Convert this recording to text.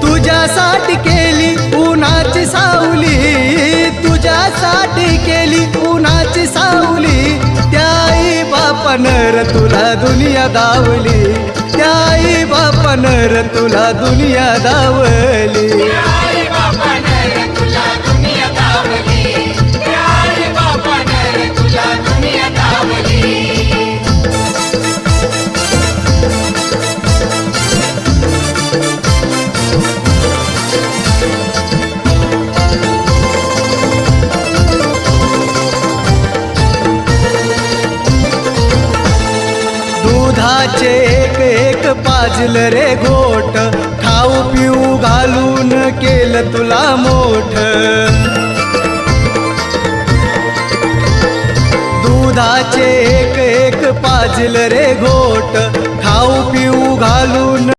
तुझ्यासाठी केली उन्हाची सावली, तुझ्यासाठी केली उन्हाची सावली, त्या आई बापानं र तुला दुनिया दावली, त्या आई बापानं र तुला दुनिया दावली. दुधाचे एक एक पाजल रे घोट, खाऊ पिऊ घालून केलं तुला मोठ. दुधाचे एक एक पाजल रे घोट, खाऊ पिऊ घालून